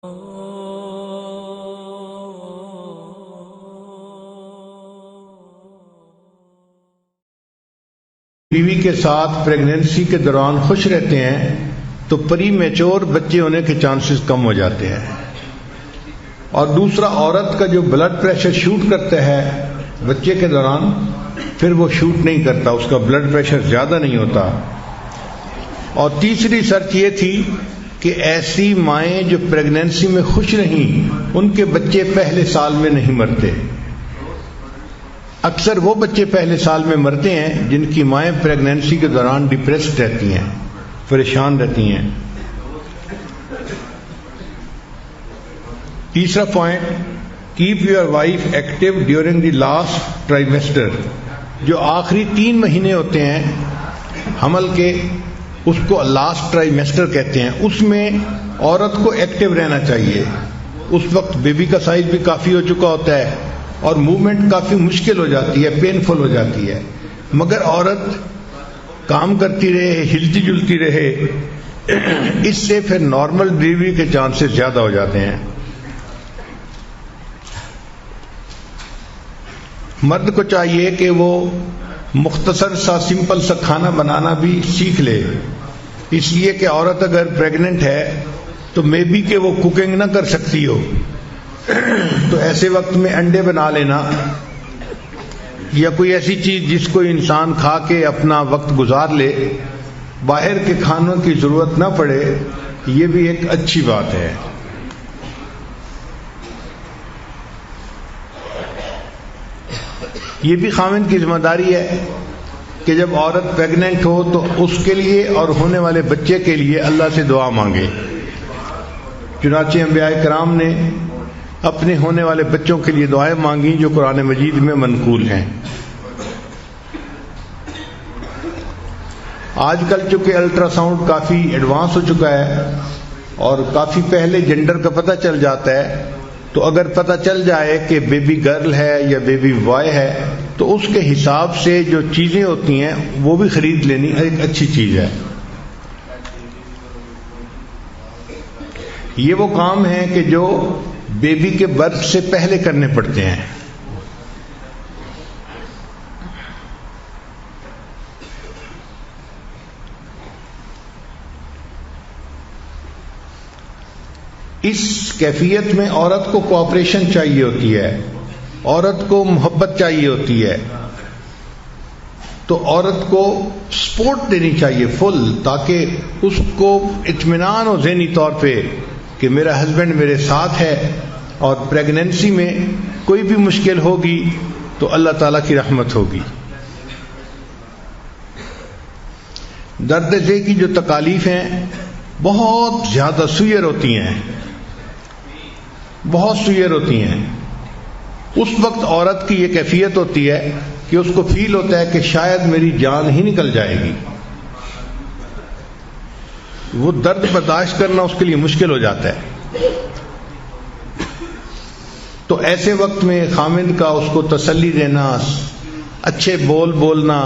بیوی کے ساتھ پریگنینسی کے دوران خوش رہتے ہیں تو پری میچور بچے ہونے کے چانسز کم ہو جاتے ہیں. اور دوسرا، عورت کا جو بلڈ پریشر شوٹ کرتا ہے بچے کے دوران پھر وہ شوٹ نہیں کرتا، اس کا بلڈ پریشر زیادہ نہیں ہوتا. اور تیسری ریسرچ یہ تھی کہ ایسی مائیں جو پریگنینسی میں خوش رہیں ان کے بچے پہلے سال میں نہیں مرتے. اکثر وہ بچے پہلے سال میں مرتے ہیں جن کی مائیں پریگنینسی کے دوران ڈپریسڈ رہتی ہیں، پریشان رہتی ہیں. تیسرا point, keep your wife active during the last trimester. جو آخری 3 مہینے ہوتے ہیں حمل کے، اس کو لاسٹ ٹرائیمیسٹر کہتے ہیں. اس میں عورت کو ایکٹیو رہنا چاہیے. اس وقت بیبی کا سائز بھی کافی ہو چکا ہوتا ہے اور موومنٹ کافی مشکل ہو جاتی ہے، پینفل ہو جاتی ہے. مگر عورت کام کرتی رہے، ہلتی جلتی رہے، اس سے پھر نارمل ڈلیوری کے چانسز زیادہ ہو جاتے ہیں. مرد کو چاہیے کہ وہ مختصر سا سمپل سا کھانا بنانا بھی سیکھ لے، اس لیے کہ عورت اگر پریگننٹ ہے تو مے بی کہ وہ کوکنگ نہ کر سکتی ہو، تو ایسے وقت میں انڈے بنا لینا یا کوئی ایسی چیز جس کو انسان کھا کے اپنا وقت گزار لے، باہر کے کھانوں کی ضرورت نہ پڑے، یہ بھی ایک اچھی بات ہے. یہ بھی خاوند کی ذمہ داری ہے کہ جب عورت پریگننٹ ہو تو اس کے لیے اور ہونے والے بچے کے لیے اللہ سے دعا مانگے. چنانچہ انبیاء کرام نے اپنے ہونے والے بچوں کے لیے دعائیں مانگی جو قرآن مجید میں منقول ہیں. آج کل چونکہ الٹرا ساؤنڈ کافی ایڈوانس ہو چکا ہے اور کافی پہلے جنڈر کا پتہ چل جاتا ہے، تو اگر پتہ چل جائے کہ بیبی گرل ہے یا بیبی بوائے ہے تو اس کے حساب سے جو چیزیں ہوتی ہیں وہ بھی خرید لینی ایک اچھی چیز ہے. یہ وہ کام ہیں کہ جو بیبی کے برتھ سے پہلے کرنے پڑتے ہیں. اس کیفیت میں عورت کو کوآپریشن چاہیے ہوتی ہے، عورت کو محبت چاہیے ہوتی ہے، تو عورت کو سپورٹ دینی چاہیے فل، تاکہ اس کو اطمینان ہو ذہنی طور پہ کہ میرا ہسبینڈ میرے ساتھ ہے اور پریگننسی میں کوئی بھی مشکل ہوگی تو اللہ تعالیٰ کی رحمت ہوگی. درد ذہ کی جو تکالیف ہیں بہت زیادہ سوئر ہوتی ہیں، بہت سوئر ہوتی ہیں. اس وقت عورت کی یہ کیفیت ہوتی ہے کہ اس کو فیل ہوتا ہے کہ شاید میری جان ہی نکل جائے گی. وہ درد برداشت کرنا اس کے لیے مشکل ہو جاتا ہے. تو ایسے وقت میں خامند کا اس کو تسلی دینا، اچھے بول بولنا،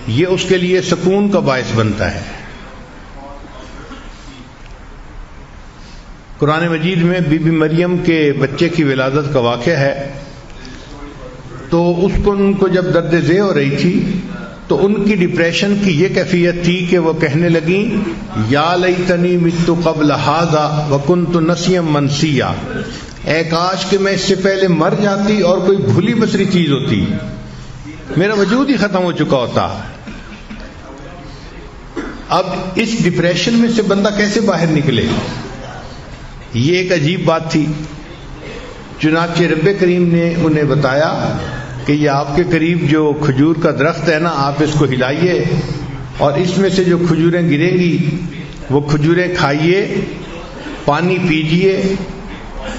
یہ اس کے لیے سکون کا باعث بنتا ہے. قرآن مجید میں بی بی مریم کے بچے کی ولادت کا واقعہ ہے. تو ان کو جب درد ذہ ہو رہی تھی تو ان کی ڈپریشن کی یہ کیفیت تھی کہ وہ کہنے لگیں یا لیتنی مت قبل ھذا وکنت نسیا منسیا، اے کاش کہ میں اس سے پہلے مر جاتی اور کوئی بھولی بسری چیز ہوتی، میرا وجود ہی ختم ہو چکا ہوتا. اب اس ڈپریشن میں سے بندہ کیسے باہر نکلے؟ یہ ایک عجیب بات تھی. چنانچہ رب کریم نے انہیں بتایا کہ یہ آپ کے قریب جو کھجور کا درخت ہے نا، آپ اس کو ہلائیے اور اس میں سے جو کھجوریں گریں گی وہ کھجوریں کھائیے، پانی پیجیے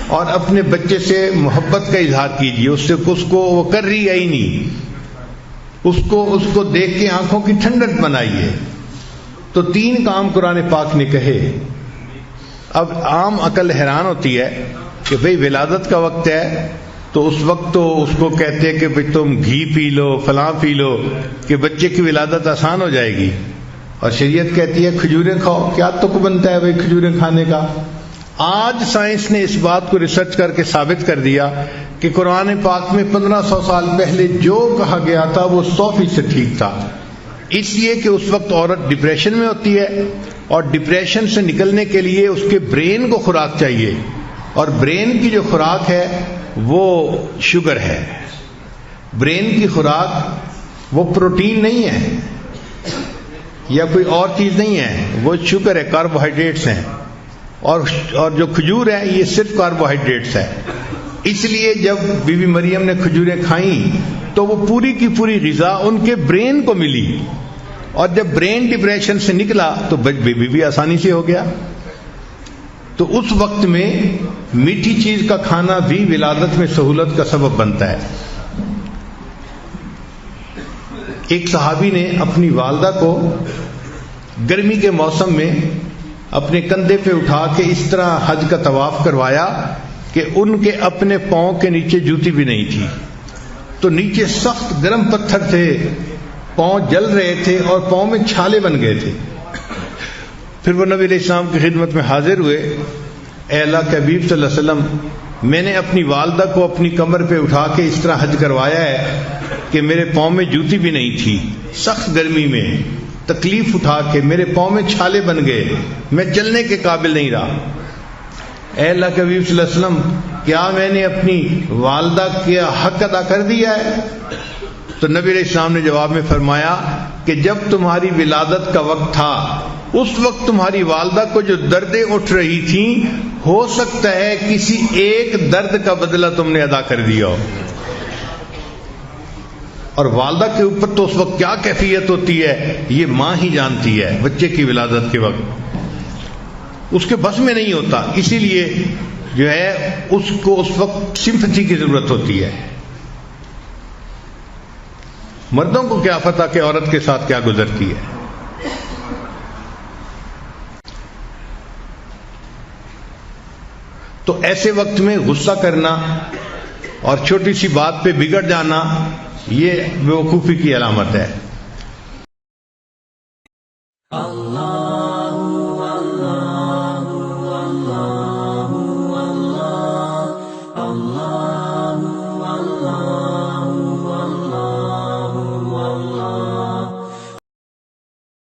اور اپنے بچے سے محبت کا اظہار کیجیے. اس کو وہ کر رہی ہے ہی نہیں، اس کو دیکھ کے آنکھوں کی ٹھنڈک بنائیے. تو 3 کام قرآن پاک نے کہے. اب عام عقل حیران ہوتی ہے کہ بھئی ولادت کا وقت ہے تو اس وقت تو اس کو کہتے کہ بھئی تم گھی پی لو، فلاں پی لو کہ بچے کی ولادت آسان ہو جائے گی، اور شریعت کہتی ہے کھجوریں کھاؤ. کیا تک بنتا ہے بھئی کھجوریں کھانے کا؟ آج سائنس نے اس بات کو ریسرچ کر کے ثابت کر دیا کہ قرآن پاک میں 1500 سال پہلے جو کہا گیا تھا وہ 100% ٹھیک تھا. اس لیے کہ اس وقت عورت ڈپریشن میں ہوتی ہے اور ڈپریشن سے نکلنے کے لیے اس کے برین کو خوراک چاہیے, اور برین کی جو خوراک ہے وہ شوگر ہے. برین کی خوراک وہ پروٹین نہیں ہے یا کوئی اور چیز نہیں ہے, وہ شوگر ہے, کاربوہائیڈریٹس ہیں, اور جو کھجور ہے یہ صرف کاربوہائیڈریٹس ہے. اس لیے جب بی بی مریم نے کھجوریں کھائیں تو وہ پوری کی پوری غذا ان کے برین کو ملی, اور جب برین ڈپریشن سے نکلا تو بیبی بھی آسانی سے ہو گیا. تو اس وقت میں میٹھی چیز کا کھانا بھی ولادت میں سہولت کا سبب بنتا ہے. ایک صحابی نے اپنی والدہ کو گرمی کے موسم میں اپنے کندھے پہ اٹھا کے اس طرح حج کا طواف کروایا کہ ان کے اپنے پاؤں کے نیچے جوتی بھی نہیں تھی, تو نیچے سخت گرم پتھر تھے, پاؤں جل رہے تھے اور پاؤں میں چھالے بن گئے تھے. پھر وہ نبی علیہ السلام کی خدمت میں حاضر ہوئے, اے اللہ کے حبیب صلی اللہ علیہ وسلم, میں نے اپنی والدہ کو اپنی کمر پہ اٹھا کے اس طرح حج کروایا ہے کہ میرے پاؤں میں جوتی بھی نہیں تھی, سخت گرمی میں تکلیف اٹھا کے میرے پاؤں میں چھالے بن گئے, میں چلنے کے قابل نہیں رہا. اے اللہ کے حبیب صلی اللہ علیہ وسلم, کیا میں نے اپنی والدہ کا حق ادا کر دیا ہے؟ تو نبی علیہ السلام نے جواب میں فرمایا کہ جب تمہاری ولادت کا وقت تھا اس وقت تمہاری والدہ کو جو دردیں اٹھ رہی تھیں, ہو سکتا ہے کسی ایک درد کا بدلہ تم نے ادا کر دیا ہو. اور والدہ کے اوپر تو اس وقت کیا کیفیت ہوتی ہے یہ ماں ہی جانتی ہے. بچے کی ولادت کے وقت اس کے بس میں نہیں ہوتا, اسی لیے جو ہے اس کو اس وقت سمپتھی کی ضرورت ہوتی ہے. مردوں کو کیا پتہ کہ عورت کے ساتھ کیا گزرتی ہے. تو ایسے وقت میں غصہ کرنا اور چھوٹی سی بات پہ بگڑ جانا یہ بیوقوفی کی علامت ہے.